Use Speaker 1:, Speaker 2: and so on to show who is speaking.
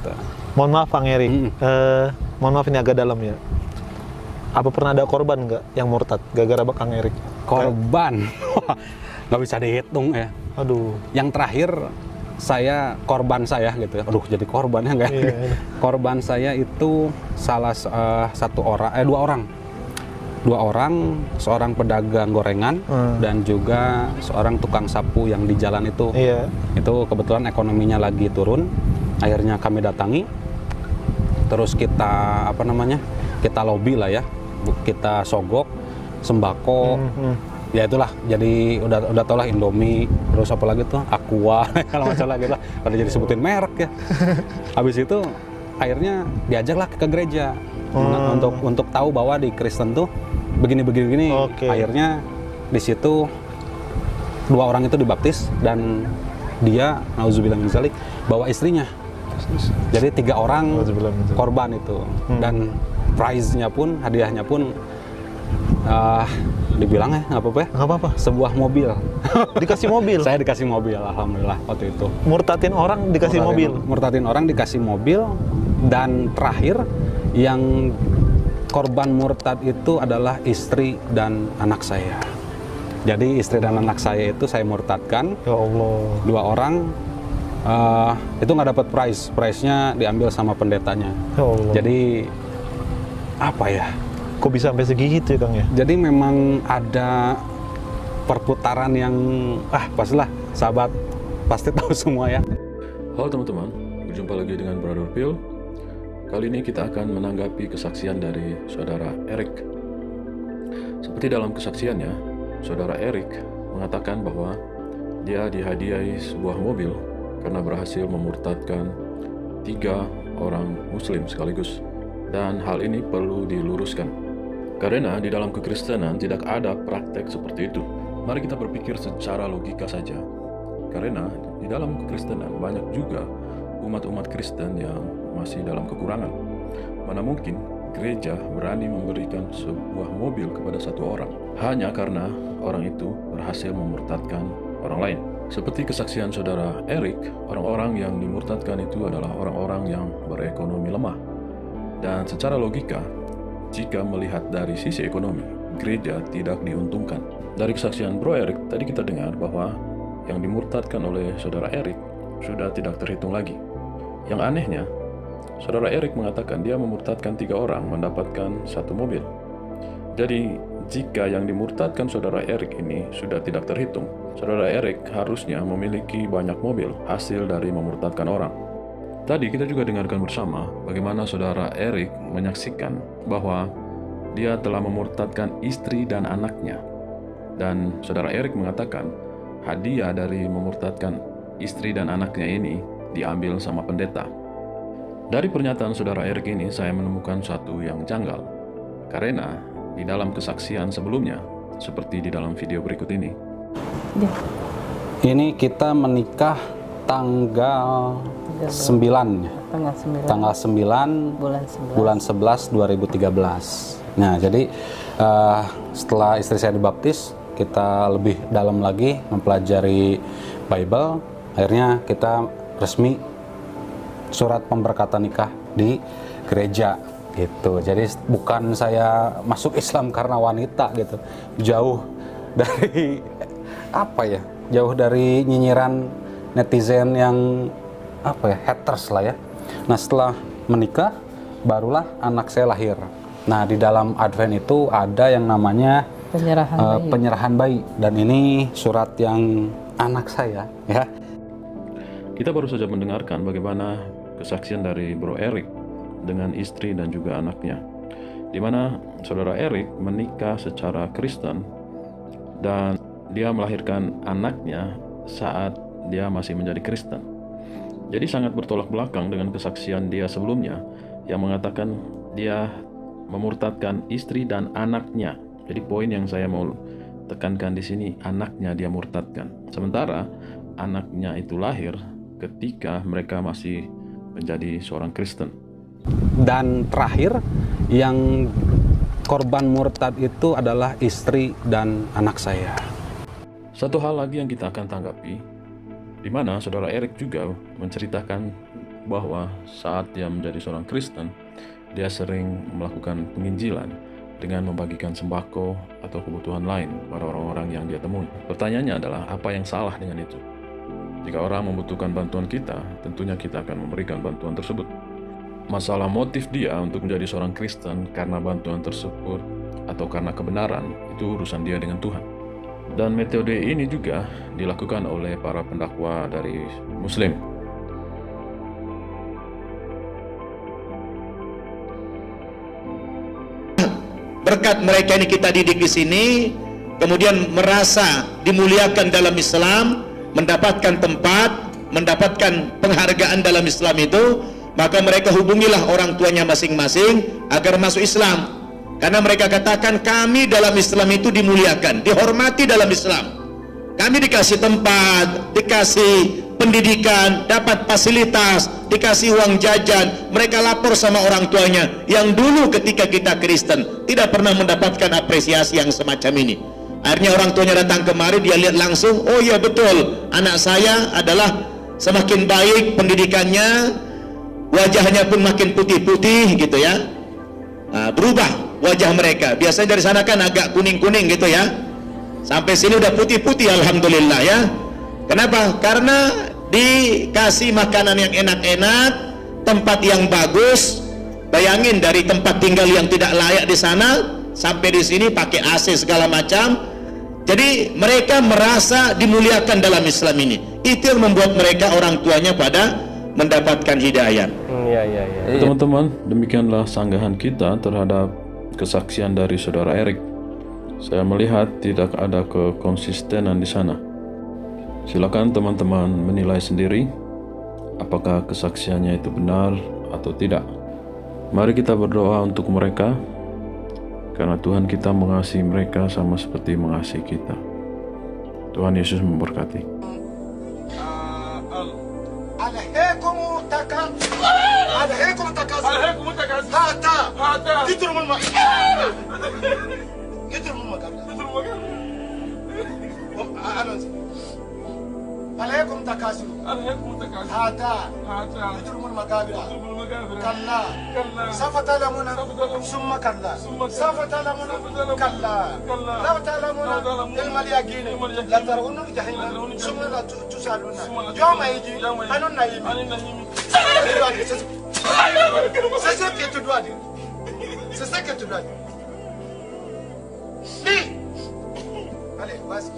Speaker 1: gitu.
Speaker 2: Mohon maaf Bang Erik, mohon maaf ini agak dalam ya. Apa pernah ada korban nggak yang murtad gara-gara Bang Erik?
Speaker 1: Korban, nggak bisa dihitung ya.
Speaker 2: Aduh.
Speaker 1: Yang terakhir korban saya gitu. Aduh, jadi korbannya nggak?
Speaker 2: Iya.
Speaker 1: Korban saya itu dua orang, seorang pedagang gorengan dan juga seorang tukang sapu yang di jalan itu.
Speaker 2: Iya.
Speaker 1: Itu kebetulan ekonominya lagi turun, akhirnya kami datangi, terus kita kita lobby lah ya, kita sogok sembako, ya itulah, jadi udah tau lah Indomie, terus apa lagi tuh Aqua kalau nggak salah gitu lah, pada jadi sebutin merek ya. Habis itu akhirnya diajaklah ke gereja untuk tahu bahwa di Kristen tuh begini.
Speaker 2: Okay.
Speaker 1: Akhirnya di situ 2 orang itu dibaptis dan dia nauzubillah min dzalik bawa istrinya. Jadi 3 orang korban itu. Dan prize-nya pun, hadiahnya pun dibilang ya nggak apa-apa. Sebuah mobil.
Speaker 2: Dikasih mobil?
Speaker 1: Saya dikasih mobil, alhamdulillah waktu itu.
Speaker 2: Murtadin orang dikasih mobil?
Speaker 1: Murtadin orang dikasih mobil. Dan terakhir yang korban murtad itu adalah istri dan anak saya. Jadi istri dan anak saya itu saya murtadkan.
Speaker 2: Ya Allah.
Speaker 1: 2 orang itu nggak dapat prize-nya diambil sama pendetanya.
Speaker 2: Ya Allah.
Speaker 1: Jadi apa ya?
Speaker 2: Kok bisa sampai segitu ya Kang ya?
Speaker 1: Jadi memang ada perputaran yang pastilah sahabat pasti tahu semua ya.
Speaker 3: Halo teman-teman, berjumpa lagi dengan Brother Phil. Kali ini kita akan menanggapi kesaksian dari Saudara Erik. Seperti dalam kesaksiannya, Saudara Erik mengatakan bahwa dia dihadiahi sebuah mobil karena berhasil memurtadkan 3 orang muslim sekaligus. Dan hal ini perlu diluruskan, karena di dalam kekristenan tidak ada praktek seperti itu. Mari kita berpikir secara logika saja, karena di dalam kekristenan banyak juga umat-umat Kristen yang masih dalam kekurangan. Mana mungkin gereja berani memberikan sebuah mobil kepada satu orang hanya karena orang itu berhasil memurtadkan orang lain. Seperti kesaksian Saudara Erik, orang-orang yang dimurtadkan itu adalah orang-orang yang berekonomi lemah. Dan secara logika, jika melihat dari sisi ekonomi, gereja tidak diuntungkan. Dari kesaksian Bro Erik, tadi kita dengar bahwa yang dimurtadkan oleh Saudara Erik sudah tidak terhitung lagi. Yang anehnya, Saudara Erik mengatakan dia memurtadkan 3 orang mendapatkan 1 mobil. Jadi, jika yang dimurtadkan Saudara Erik ini sudah tidak terhitung, Saudara Erik harusnya memiliki banyak mobil hasil dari memurtadkan orang. Tadi kita juga dengarkan bersama bagaimana Saudara Erik menyaksikan bahwa dia telah memurtadkan istri dan anaknya. Dan Saudara Erik mengatakan hadiah dari memurtadkan istri dan anaknya ini diambil sama pendeta. Dari pernyataan Saudara Erik ini, saya menemukan satu yang janggal. Karena di dalam kesaksian sebelumnya, seperti di dalam video berikut ini.
Speaker 1: Ini kita menikah tanggal 9. Tanggal 9 bulan 11 2013. Nah, jadi setelah istri saya dibaptis, kita lebih dalam lagi mempelajari Bible. Akhirnya kita resmi surat pemberkatan nikah di gereja gitu. Jadi bukan saya masuk Islam karena wanita gitu. Jauh dari jauh dari nyinyiran netizen yang haters lah ya. Nah, setelah menikah barulah anak saya lahir. Nah, di dalam Advent itu ada yang namanya penyerahan bayi, dan ini surat yang anak saya ya.
Speaker 3: Kita baru saja mendengarkan bagaimana kesaksian dari Bro Erik dengan istri dan juga anaknya, di mana Saudara Erik menikah secara Kristen dan dia melahirkan anaknya saat dia masih menjadi Kristen. Jadi sangat bertolak belakang dengan kesaksian dia sebelumnya yang mengatakan dia memurtadkan istri dan anaknya. Jadi poin yang saya mau tekankan di sini, anaknya dia murtadkan. Sementara anaknya itu lahir ketika mereka masih menjadi seorang Kristen.
Speaker 1: Dan terakhir, yang korban murtad itu adalah istri dan anak saya.
Speaker 3: Satu hal lagi yang kita akan tanggapi, di mana Saudara Erik juga menceritakan bahwa saat dia menjadi seorang Kristen, dia sering melakukan penginjilan dengan membagikan sembako atau kebutuhan lain pada orang-orang yang dia temui. Pertanyaannya adalah, apa yang salah dengan itu? Jika orang membutuhkan bantuan kita, tentunya kita akan memberikan bantuan tersebut. Masalah motif dia untuk menjadi seorang Kristen karena bantuan tersebut atau karena kebenaran, itu urusan dia dengan Tuhan. Dan metode ini juga dilakukan oleh para pendakwa dari Muslim.
Speaker 4: Berkat mereka ini kita didik di sini, kemudian merasa dimuliakan dalam Islam, mendapatkan tempat, mendapatkan penghargaan dalam Islam itu, maka mereka hubungilah orang tuanya masing-masing agar masuk Islam. Karena mereka katakan, kami dalam Islam itu dimuliakan, dihormati dalam Islam. Kami dikasih tempat, dikasih pendidikan, dapat fasilitas, dikasih uang jajan. Mereka lapor sama orang tuanya yang dulu ketika kita Kristen tidak pernah mendapatkan apresiasi yang semacam ini. Akhirnya orang tuanya datang kemari, dia lihat langsung, oh iya betul, anak saya adalah semakin baik pendidikannya, wajahnya pun makin putih-putih gitu ya. Nah, berubah wajah mereka. Biasanya dari sana kan agak kuning-kuning gitu ya. Sampai sini udah putih-putih, alhamdulillah ya. Kenapa? Karena dikasih makanan yang enak-enak, tempat yang bagus. Bayangin dari tempat tinggal yang tidak layak di sana sampai di sini pakai AC segala macam. Jadi mereka merasa dimuliakan dalam Islam ini. Itu yang membuat mereka orang tuanya pada mendapatkan hidayah.
Speaker 3: Teman-teman, demikianlah sanggahan kita terhadap kesaksian dari saudara Erik. Saya melihat tidak ada kekonsistenan di sana. Silakan teman-teman menilai sendiri apakah kesaksiannya itu benar atau tidak. Mari kita berdoa untuk mereka, karena Tuhan kita mengasihi mereka sama seperti mengasihi kita. Tuhan Yesus memberkati.
Speaker 5: عليكم تكاثر هذا يجرم المقابر كلا سوف تعلمون ثم كلا سوف تعلمون كلا لو تعلمون علم اليقين لترون الجحيم ثم لا تسألون يوم يجي عن النعيم c'est ça que tu dois dire, c'est ça que tu dois dire. Allez, vas-y.